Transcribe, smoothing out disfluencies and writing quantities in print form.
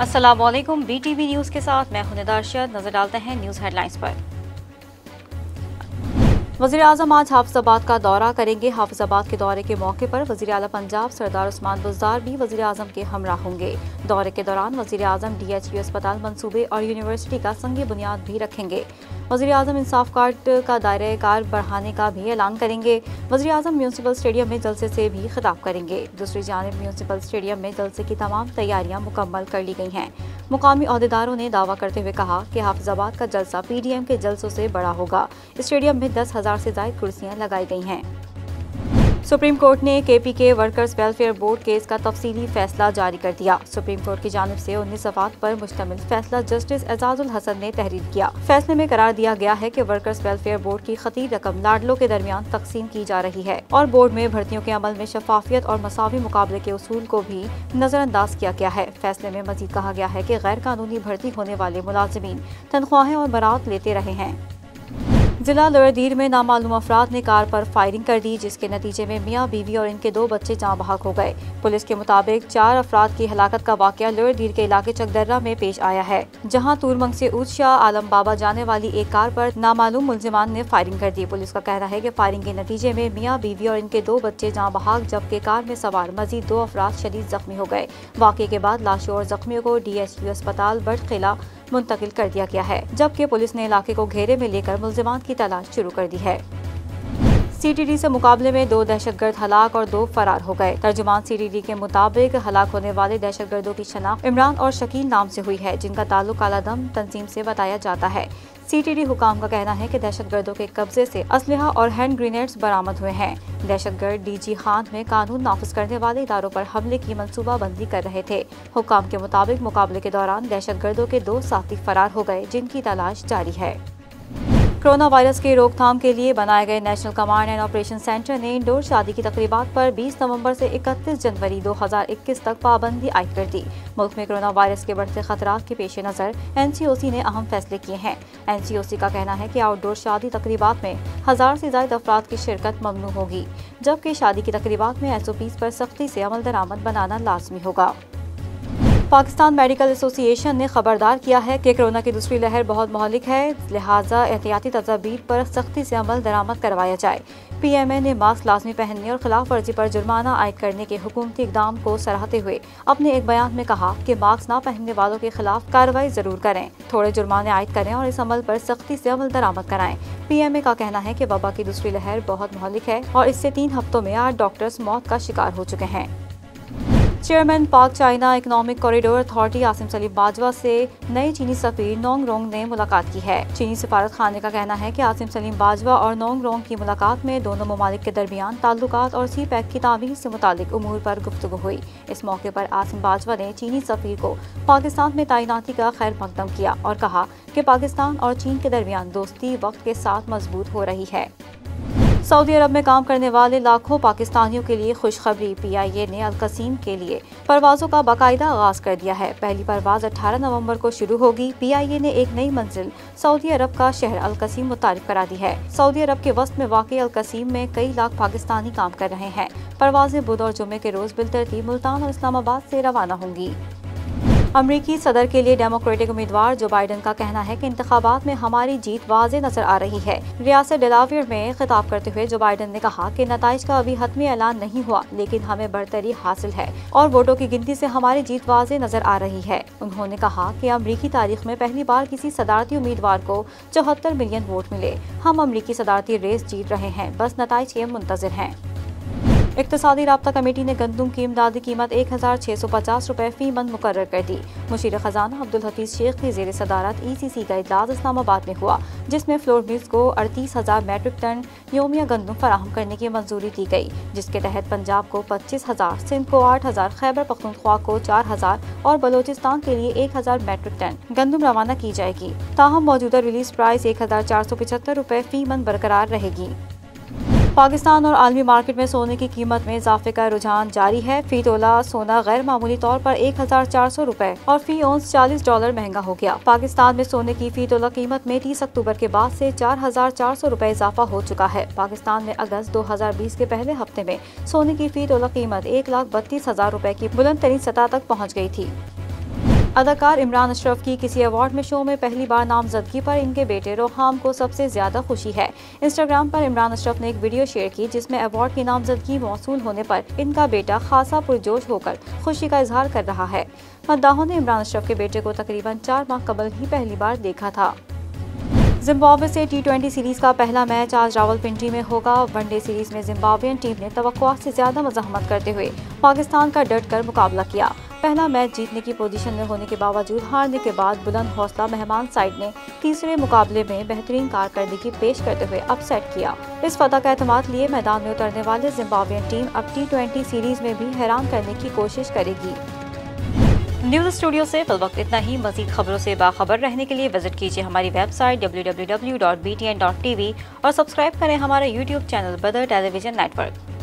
अस्सलामुअलैकुम। BTV news के साथ मैं हूं निदा अरशद। नजर डालते हैं न्यूज़ हेडलाइंस पर। वज़ीर-ए-आज़म आज हाफिजाबाद का दौरा करेंगे। हाफिजाबाद के दौरे के मौके पर वज़ीर-ए-आला पंजाब सरदार उस्मान बुज़दार भी वज़ीर-ए-आज़म के हमरा होंगे। दौरे के दौरान वज़ीर-ए-आज़म DHU अस्पताल मंसूबे और यूनिवर्सिटी का संग बुनियाद भी रखेंगे। वज़ीर-ए-आज़म इंसाफ कार्ड का दायरा कार बढ़ाने का भी ऐलान करेंगे। वज़ीर-ए-आज़म म्यूनसिपल स्टेडियम में जलसे से भी खिताब करेंगे। दूसरी जानिब म्यूनसिपल स्टेडियम में जलसे की तमाम तैयारियां मुकम्मल कर ली गई हैं। मुकामी अहदेदारों ने दावा करते हुए कहा कि हाफिजाबाद का जलसा PDM के जलसों से बड़ा होगा। स्टेडियम में 10,000 से ज़ायद कुर्सियां लगाई गई हैं। सुप्रीम कोर्ट ने KPK workers welfare board case का तफसीली फैसला जारी कर दिया। सुप्रीम कोर्ट की जानिब से 19 सफ़ात पर मुश्तमिल फैसला जस्टिस एजाजुल हसन ने तहरीर किया। फैसले में करार दिया गया है कि वर्कर्स वेलफेयर बोर्ड की खती रकम लाडलों के दरमियान तकसीम की जा रही है और बोर्ड में भर्तियों के अमल में शफाफियत और मसावी मुकाबले के उसूल को भी नजरअंदाज किया गया है। फैसले में मजीद कहा गया है कि गैर कानूनी भर्ती होने वाले मुलाजिमीन तनख्वाहें और बरात लेते रहे हैं। जिला लोअरदीर में नामालूम अफराद ने कार पर फायरिंग कर दी, जिसके नतीजे में मियां बीवी और इनके 2 बच्चे जाँ बहक हो गए। पुलिस के मुताबिक 4 अफराद की हलाकत का वाकया लोअरदीर के इलाके चकदर्रा में पेश आया है, जहां तुरमंग से ऊद शाह आलम बाबा जाने वाली एक कार पर नामालूम मुलजिमान ने फायरिंग कर दी। पुलिस का कहना है कि फायरिंग के नतीजे में मियां बीवी और इनके 2 बच्चे जाँ बहक, जबकि कार में सवार मजीद 2 अफराद शदीद जख्मी हो गए। वाकये के बाद लाशों और जख्मियों को DHU अस्पताल बटखिला मुंतकिल कर दिया गया है, जबकि पुलिस ने इलाके को घेरे में लेकर मुलजिमान की तलाश शुरू कर दी है। CTD से मुकाबले में 2 दहशतगर्द हलाक और 2 फरार हो गए। तर्जुमान CTD के मुताबिक हलाक होने वाले दहशतगर्दों की शनाख्त इमरान और शकील नाम से हुई है, जिनका ताल्लुक कालादम तंजीम से बताया जाता है। CTD हुकाम का कहना है कि दहशतगर्दों के कब्जे से असलहा और हैंड ग्रेनेड्स बरामद हुए हैं। दहशतगर्द DG खान में कानून नाफिज करने वाले इदारों पर हमले की मंसूबाबंदी कर रहे थे। हुकाम के मुताबिक मुकाबले के दौरान दहशतगर्दों के 2 साथी फरार हो गए, जिनकी तलाश जारी है। कोरोना वायरस की रोकथाम के लिए बनाए गए national command and operation centre ने इंडोर शादी की तकरीबात पर 20 नवंबर से 31 जनवरी 2021 तक पाबंदी आयद कर दी। मुल्क में कोरोना वायरस के बढ़ते खतरात के पेश नज़र NCOC ने अहम फैसले किए हैं। NCOC का कहना है कि आउटडोर शादी तकरीबात में 1000 से ज़ायद अफराद की शिरकत ममनू होगी, जबकि शादी की तकरीबात में SOPs पर सख्ती से अमल दरामद बनाना लाजमी होगा। पाकिस्तान मेडिकल एसोसिएशन ने खबरदार किया है कि कोरोना की दूसरी लहर बहुत महलिक है, लिहाजा एहतियाती तदाबीर पर सख्ती से अमल दरामद करवाया जाए। PMA ने मास्क लाजमी पहनने और खिलाफ वर्जी पर जुर्माना आयद करने के हुकूमती इकदाम को सराहते हुए अपने एक बयान में कहा कि मास्क न पहनने वालों के खिलाफ कार्रवाई जरूर करें, थोड़े जुर्माने आयद करें और इस अमल पर सख्ती से अमल दरामद कराएं। PMA का कहना है कि वबा की दूसरी लहर बहुत महलिक है और इससे 3 हफ्तों में 8 डॉक्टर्स मौत का शिकार हो चुके हैं। चेयरमैन पाक China economic corridor authority Asim Salim Bajwa से नए चीनी सफीर नोंग रोंग ने मुलाकात की है। चीनी सफारत खाने का कहना है कि आसिम सलीम बाजवा और नोंग रोंग की मुलाकात में दोनों ममालिक के दरमियान ताल्लुकात और CPEC की तामीर से मुतालिक उमूर पर गुफ्तगू हुई। इस मौके पर आसिम बाजवा ने चीनी सफीर को पाकिस्तान में तैनाती का खैर मकदम किया और कहा कि पाकिस्तान और चीन के दरमियान दोस्ती वक्त के साथ मजबूत हो रही है। सऊदी अरब में काम करने वाले लाखों पाकिस्तानियों के लिए खुशखबरी। PIA ने अल-कसीम के लिए परवाज़ों का बाकायदा आगाज कर दिया है। पहली परवाज़ 18 नवंबर को शुरू होगी। PIA ने एक नई मंजिल सऊदी अरब का शहर अल-कसीम मुतारिफ करा दी है। सऊदी अरब के वस्त में वाक़ अल-कसीम में कई लाख पाकिस्तानी काम कर रहे हैं। परवाज़ें बुध और जुम्मे के रोज़ बिलतरतीब मुल्तान और इस्लामाबाद से रवाना होंगी। अमरीकी सदर के लिए डेमोक्रेटिक उम्मीदवार जो बाइडन का कहना है कि इंतखाबात में हमारी जीत वाज़े नजर आ रही है। रियासत डेलावेयर में खिताब करते हुए जो बाइडन ने कहा कि नताइज का अभी हतमी ऐलान नहीं हुआ, लेकिन हमें बढ़तरी हासिल है और वोटों की गिनती से हमारी जीत वाज़े नजर आ रही है। उन्होंने कहा कि अमरीकी तारीख में पहली बार किसी सदारती उम्मीदवार को 74 मिलियन वोट मिले। हम अमरीकी सदारती रेस जीत रहे हैं, बस नताइज के मुंतज़िर हैं। इक़्तिसादी राब्ता कमेटी ने गंदम की इमदादी कीमत 1650 रुपये फी मन मुकर्रर कर दी। मुशीर खजाना अब्दुल हफीज शेख की ज़ेर सदारत ECC का इजलास इस्लामाबाद में हुआ, जिसमें फ्लोर मिल्स को 38,000 मैट्रिक टन योमिया गंदम फराहम करने की मंजूरी दी गई, जिसके तहत पंजाब को 25,000, सिंध को 8,000, खैबर पख्तूनख्वा को 4,000 और बलोचिस्तान के लिए 1,000 मैट्रिक टन गंदम रवाना की जाएगी। ताहम मौजूदा रिलीज प्राइस 1475 रुपये फी मन बरकरार रहेगी। पाकिस्तान और आलमी मार्केट में सोने की कीमत में इजाफे का रुझान जारी है। फी तोला सोना गैर मामूली तौर पर 1400 रुपए और फी औंस $40 महंगा हो गया। पाकिस्तान में सोने की फी तोला कीमत में 30 अक्टूबर के बाद से 4400 रुपए इजाफा हो चुका है। पाकिस्तान में अगस्त 2020 के पहले हफ्ते में सोने की फी तोला कीमत 1,32,000 रुपए की बुलंद तरीन सतह तक पहुँच गई थी। अदाकार इमरान अशरफ की किसी अवार्ड में शो में पहली बार नामजदगी पर इनके बेटे रोहाम को सबसे ज्यादा खुशी है। इंस्टाग्राम पर इमरान अशरफ ने एक वीडियो शेयर की जिसमें अवार्ड की नामजदगी मौसूल होने पर इनका बेटा खासा पुरजोश होकर खुशी का इजहार कर रहा है। मद्दाहों ने इमरान अशरफ के बेटे को तकरीबन 4 माह कबल ही पहली बार देखा था। जिम्बाब्वे से T20 सीरीज का पहला मैच आज रावलपिंडी में होगा। वनडे सीरीज में जिम्बाब्वियन टीम ने तवक्कुआत से ज्यादा मज़ाहमत करते हुए पाकिस्तान का डट कर मुकाबला किया। पहला मैच जीतने की पोजीशन में होने के बावजूद हारने के बाद बुलंद हौसला मेहमान साइड ने तीसरे मुकाबले में बेहतरीन कारकर्दगी पेश करते हुए अपसेट किया। इस फतह का एतमाद लिए मैदान में उतरने वाले जिम्बाब्वियन टीम अब T20 सीरीज में भी हैरान करने की कोशिश करेगी। न्यूज़ स्टूडियो से फिल वक्त इतना ही। मज़ीद खबरों से बाखबर रहने के लिए विजिट कीजिए हमारी वेबसाइट www.btn.tv और सब्सक्राइब करें हमारा YouTube चैनल बदर टेलीविजन नेटवर्क।